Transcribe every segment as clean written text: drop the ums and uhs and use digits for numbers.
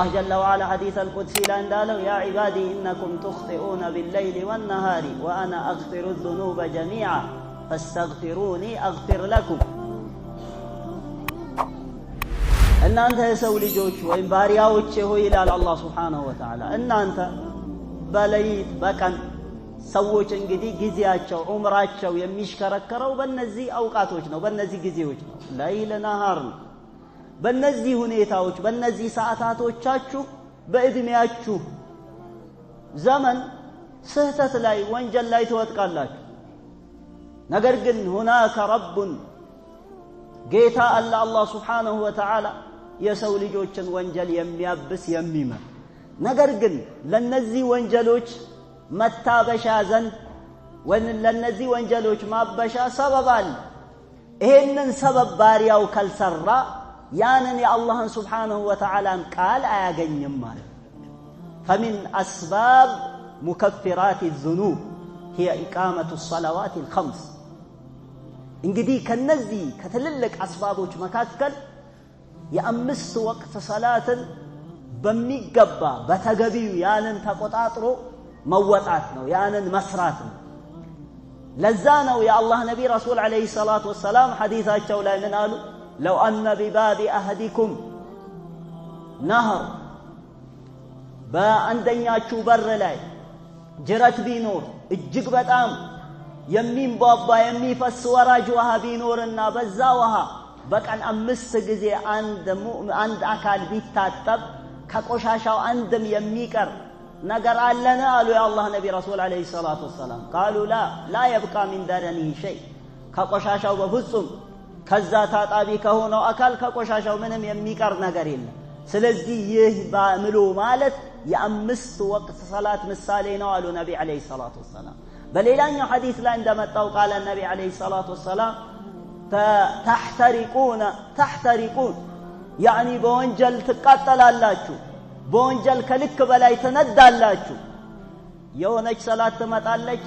الله جل وعلا حديث القدسي لاندالو يا عبادي إنكم تخطئون بالليل والنهار وأنا أغفر الذنوب جميعا فاستغفروني أغفر لكم إن أنت يسولي جوش وإن بارياوش هو إلى الله سبحانه وتعالى إن أنت بليت بكن سووش انجدي جزياتشو عمراتشو يميشكركرو بنزي أوقاتوشنو بنزي جزيوشنو ليل نهار በእነዚህ ሁኔታዎች በእነዚህ ሰዓታቶቻችሁ በእድሜያችሁ ዘመን ስህተት ላይ ወንጀል ላይ ተወጥቃላችሁ ነገር ግን هناك رب ጌታ አላህ Subhanahu Wa Ta'ala የሰው ልጆችን ወንጀል የሚያብስ የሚመር ነገር ግን ለነዚህ ወንጀሎች መታበሻ ዘንድ ለነዚህ ወንጀሎች ማበሻ ሰበብ አለ ይሄንን ሰበብ ባሪያው ካልሰራ ያንን የአላህን Subhanahu Wa Ta'ala ቃል አያገኝም ማለት فمن أسباب مكفرات الذنوب هي إقامة الصلوات الخمس እንግዲህ ከነዚህ ከትልልቅ አስባቦች መካከል የአምስት ወቅት ሰላትን በሚገባ በተገቢው ያንን ተቆጣጥሮ መወጣት ነው ያንን መስራት ነው ለዛ ነው የአላህ ነብይ ረሱል አለይሂ ሰላቱ ወሰለም ሐዲሳቸው ላይ ምን አሉ لو أن بباب أحدكم نهر በአንደኛችሁ በር ላይ ጅረት ቢኖር እጅግ በጣም የሚንቧባ የሚፈስ ወራጅ ውሃ ቢኖርና በዛ ውሃ በቀን 5 ጊዜ አንድ አካል ቢታጠብ ከቆሻሻው አንድም የሚቀር ነገር አለና አሉ የአላህ ነብይ ረሱል አለይሂ ሰላቱ ወሰለም قالوا لا يبقى من درنه شيء ከቆሻሻው በፍጹም ከዛ ታጣቢ ከሆነው አካል ከቆሻሻው ምንም የሚቀር ነገር የለም ስለዚህ ይህ ባምሉ ማለት የአምስት ወቅት ሰላት ምሳሌ ነው አሉ ነብይ አለይሂ ሰላቱ ወሰለም በሌላኛው ሐዲስ ላይ እንደመጣው ቃል ነብይ አለይሂ ሰላቱ ወሰለም تحترقون يعني በወንጀል ትቃጠላላችሁ በወንጀል ከልክ በላይ ተነዳላችሁ የሆነች ሰላት ትመጣለች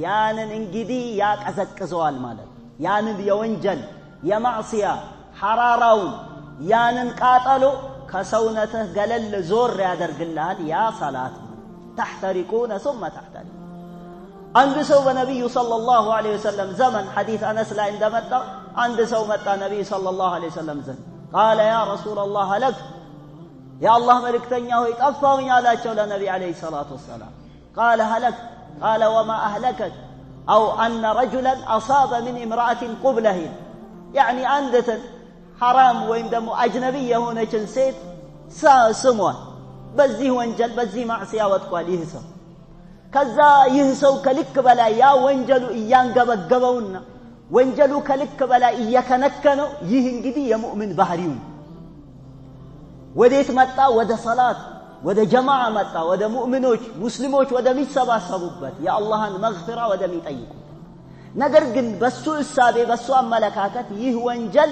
ያንን እንግዲህ ያቀዘቅዘዋል ማለት ያንን የወንጀል የማዕሲያ ሐራራውን ያንን ቃጠሎ ከሰውነትህ ገለል ዞር ያደርግልሃል ያ ሰላት تحترقون ثم تحترقون አንድ ሰው በነብዩ ሰለላሁ ዐለይሂ ወሰለም ዘመን ሐዲስ አነስ ላይ እንደመጣ አንድ ሰው መጣ ነብዩ ሰለላሁ ዐለይሂ ወሰለም ዘንድ قال يا رسول الله هلك يا الله መልእክተኛ ሆይ ጠፋሁኝ አላቸው ለነብዩ ዐለይሂ ሰላቱ ወሰለም قال هلك قال وما أهلكك أو أن رجلا أصاب من امرأة قبله يعني عندة حرام وين دم أجنبية هنا جنسيت سموه بزيه وانجل بزيه معصية واتقوال يهسو كذا يهسو كلك بلا يا وانجلو إيان قبقبونا وانجلو كلك بلا إياك نكنو يهنجدي يا مؤمن بحريون وديت متى ودا صلاة ودا جماعة متى ودا مؤمنوش مسلموش ودا ميت سبا سبوبت يا الله مغفرة ودا ميت أيكم ነገር ግን በሱ እሳቤ በሱ አመለካከት ይህ ወንጀል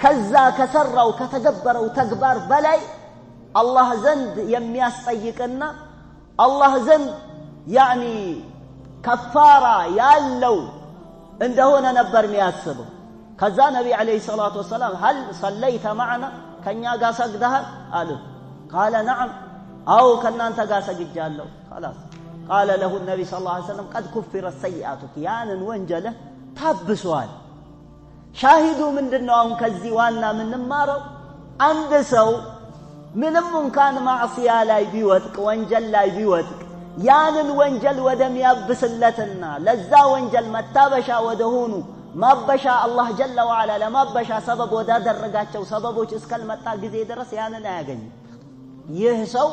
ከዛ ከሰራው ከተገበረው ተግባር በላይ አላህ ዘንድ የሚያስጠይቅና አላህ ዘንድ ያኒ ከፋራ ያለው እንደሆነ ነበር የሚያስበው ከዛ ነብይ አለይሂ ሰላቱ ወሰለም هل صليت معنا ከኛ ጋር ሰግደሃል አሉ قال نعم አው ከናንተ ጋር ሰግጃለሁ خلاص قال له النبي صلى الله عليه وسلم قد كفرت سيئاتك ያንን ወንጀለ ታብሷል ሻሂዱ ምንድነው አሁን ከዚህ ዋና ምንማረው አንድ ሰው ምንም እንኳን ማዕሲያ ላይ ቢወድቅ ወንጀል ላይ ቢወድቅ ያንን ወንጀል ወደሚያብስለትና ለዛ ወንጀል መታበሻ ወደሆኑ ማበሻ አላህ ጀለ ወዐላ ለማበሻ ሰበብ ወዳደረጋቸው ሰበቦች እስከልመጣ ጊዜ ድረስ ያንን አያገኝም ይህ ሰው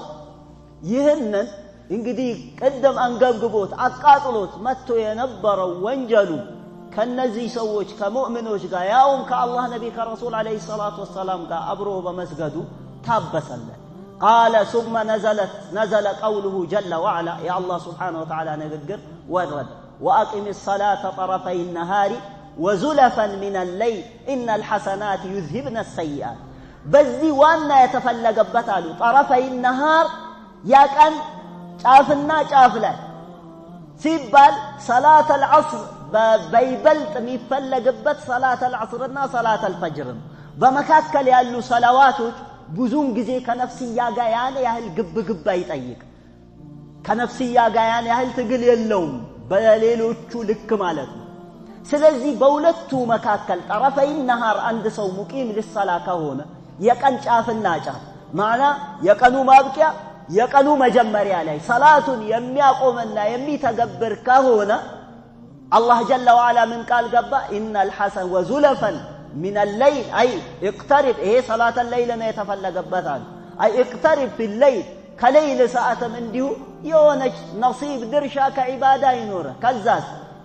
ይህንን እንግዲህ ቀደም አንገብግቦት አቃጥሎት መጥቶ የነበረው ወንጀሉ ከነዚህ ሰዎች ከሙእሚኖች ጋር ያውም ከአላህ ነብይ ከረሱል አለይሂ ሰላቱ ወሰለም ጋር አብሮ በመስገዱ ታበሰለት قال ثم نزل قوله جل وعلا يا الله سبحانه وتعالى نذكر ورد واقم الصلاه طرفي النهار وزلفا من الليل ان الحسنات يذهبن السيئات بذي وانا يتفلقبت قالوا طرفي النهار يا كان ጫፍና ጫፍ ላይ ሲባል ሰላት العصر በይበልጥ የሚፈለግበት ሰላት العصرና ሰላት الفجر በመካከል ያሉ ሰላዋቶች ብዙም ጊዜ ከነፍስያ ጋር ያን ያህል ግብ አይጠይቅ ከነፍስያ ጋር ያን ያህል ትግል የለውም በሌሎቹ ልክ ማለት ነው ስለዚህ በሁለቱ መካከል ጠረፈይ ነሃር አንድ ሰው ሙቂም ለሰላ ከሆነ የቀን ጫፍና ጫፍ ማና የቀኑ ማብቂያ የቀኑ መጀመሪያ ላይ ሰላቱን የሚያቆምና የሚተገብር ከሆነ الله جل وعلا من قال قبا إن الحسن وزلفا من الليل أي اقترب إيه صلاة الليل ما يتفلق بثان أي اقترب في الليل كليل ساعة من ديو يونج نصيب درشا كعبادة نورة كالزاز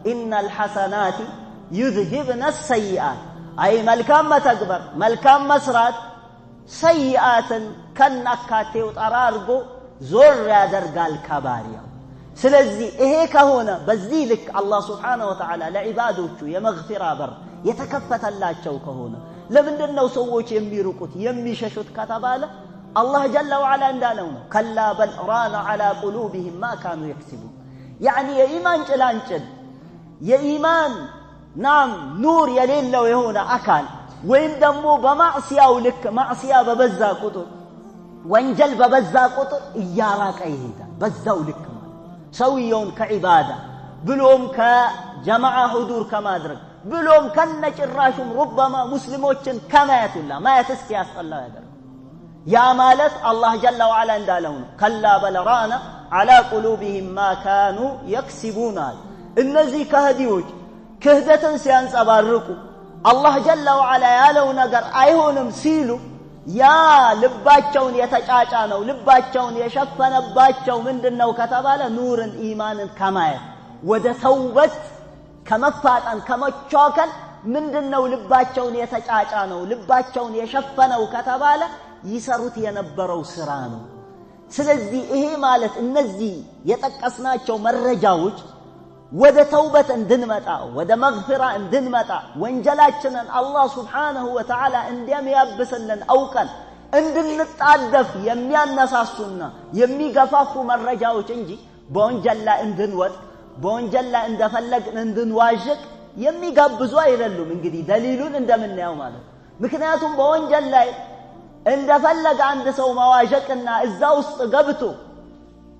إن الحسنات يذهبن السيئات أي ملكام ما تكبر ملكام مسرات سيئات كنكاتي وطرارقو زور يادرقال كباريا ስለዚህ ይሄ ከሆነ በዚህ ልክ አላህ Subhanahu Wa Ta'ala ለዒባዶቹ የመግፊራ በር የተከፈተላቸው ከሆነ ለምንድነው ሰዎች የሚሩቁት የሚሸሹት ከተባለ አላህ ጀለ ወዐላ እንዳለው ነው ከላ በል ራና ዐላ ቁሉቢሂም ማ ካኑ ይክሲቡን يعني የኢማን ጭላንጭል የኢማን ናም ኑር የሌለው የሆነ አካል ወይም ደግሞ በማዕሲያው ልክ ማዕሲያ በበዛ ቁጥር ወንጀል በበዛ ቁጥር እያራቀ ይሄዳል በዛው ልክ ሰውየውን ከዒባዳ ብሎም ከጀማዓ ሁዱር ከማድረግ ብሎም ከነጭራሹም ربما ሙስሊሞችን ከማያቱላ ማያተስ ያስጠላው ያደርጋል ያ ማለት አላህ ጀለ ወዐላ እንዳለው ነው ከላ በለራና على قلوبهم ما كانوا يكسبون እነዚህ ከህዲዎች ክህደትን ሲያንጸባርቁ አላህ ጀለ ወዐላ ያለው ነገር አይሆንም ሲሉ ያ ልባቸውን የተጫጫ ነው ልባቸውን የሸፈነባቸው ምንድነው ከተባለ ኑርን ኢማንን ከማየት ወደ ተውበት ከመፋጠን ከመቻከል ምንድነው ልባቸውን የተጫጫ ነው ልባቸውን የሸፈነው ከተባለ ይሰሩት የነበረው ስራ ነው ስለዚህ ይሄ ማለት እነዚህ የጠቀስናቸው መረጃዎች ወደ ተውበት እንድንመጣ ወደ መግፊራ እንድንመጣ ወንጀላችንን አላህ Subhanahu Wa Ta'ala እንደሚያብስልን አውቀን እንድንጣደፍ የሚያነሳሱና የሚገፋፉ መረጃዎች እንጂ በወንጀል ላይ እንድንወጥ በወንጀል ላይ እንደፈለግን እንድንዋዥቅ የሚጋብዙ አይደሉም እንግዲህ ደሊሉን እንደምናየው ማለት ምክንያቱም በወንጀል ላይ እንደፈለገ አንድ ሰው መዋዠቅና እዛ ውስጥ ገብቶ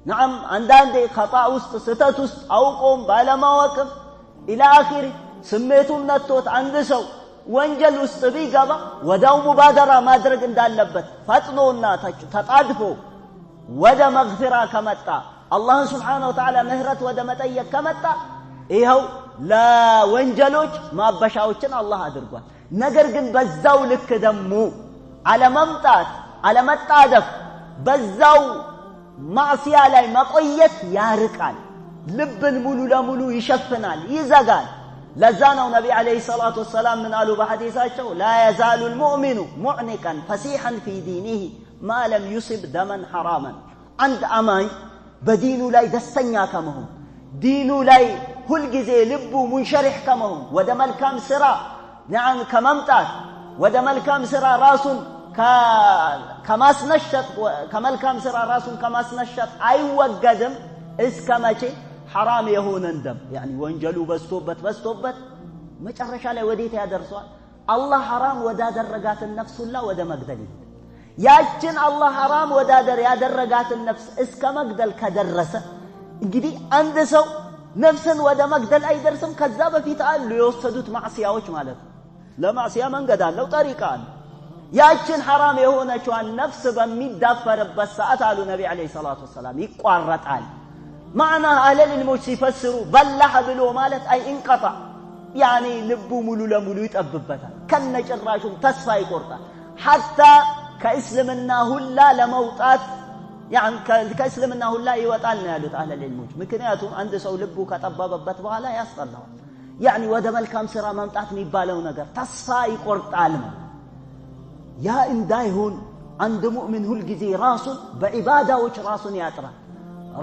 نعم عندنا خطأ وسط ستات وسط أوقم بالا مواقف إلى آخره سميتم نتوت عند سو وانجل وسط بيقبا وداو مبادرة ما درق اندال لبت فاتنونا تتعدفوا ودا مغفرة كمتا الله سبحانه وتعالى مهرت ودا متأيك كمتا إيهو لا وانجلوج ما بشاوچن الله أدرقوا نقرقن بزاو لك دمو على ممتات على متعدف بزاو ማዕሲያ ላይ መቆየት ያርቃል ልብን ሙሉ ለሙሉ ይሸፍናል ይዘጋል ለዛ ነው ነብይ አለይሂ ሰላቱ ወሰለም ምን አሉ በሐዲሳቸው لا يزال المؤمن معنقا فسيحا في دينه ما لم يصب دما حراما عند አማኝ በዲኑ ላይ ደስተኛ ከመሆን ዲኑ ላይ ሁሉ ጊዜ ልቡ ሙንሸሪህ ከመሆን ወደ መልካም ስራ ያን ከመምጣት ወደ መልካም ስራ ራሱን ከማስነሸጥ ከመልካም ስራ ራሱን ከማስነሸጥ አይወገድም እስከመቼ حرام የሆነ እንደም يعني ወንጀሉ በስቶበት መጨረሻ ላይ ወዴት ያደርሷል አላህ حرام ወዳደረጋትን ነፍሱላ ወደ መግደል ያችን አላህ حرام ያደረጋትን ነፍስ እስከ መግደል ከደረሰ እንግዲህ አንድ ሰው ነፍስን ወደ መግደል አይደርስም ከዛ በፊት አሉ የወሰዱት ማዕሲያዎች ማለት ነው ለማዕሲያ መንገድ አለው ጠሪቃ አለ ያችን حرام የሆነችዋን ነፍስ በሚዳፈርበት ሰዓት አሉ ነብይ አለይሂ ሰላቱ ወሰለም ይቋረጣል ማዕና አህለል ልሞች ሲፈስሩ በላህ ብሎ ማለት አይ እንቀጣ يعني ልቡ ሙሉ ለሙሉ ይጠብበታል ከነጭራሹም ተስፋ ይቆርጣል حتى ከእስልምና ሁላ ለመውጣት يعني ከእስልምና ሁላ ይወጣል ነው ያሉት አህለል ልሞች ምክንያቱም አንድ ሰው ልቡ ከጠበበበት በኋላ ያስጠላው يعني ወደ መልካም ስራ መምጣት የሚባለው ነገር ተስፋ ይቆርጣል ያ እንዳይሆን አንድ ሙእሚን ሁሉ ጊዜ ራሱን በዒባዳዎች ራሱን ያጥራል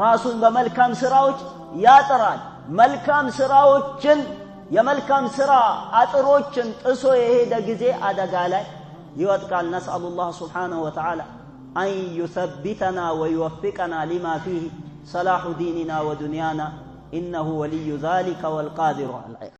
ራሱን በመልካም ስራዎች ያጥራል መልካም ስራዎችን የመልካም ስራ አጥሮችን ጥሶ የሄደ ጊዜ አደጋ ላይ ይወድቃል نسأل الله سبحانه وتعالى أن يثبتنا ويوفقنا لما فيه صلاح ديننا ودنيانا إنه ولي ذلك والقادر عليه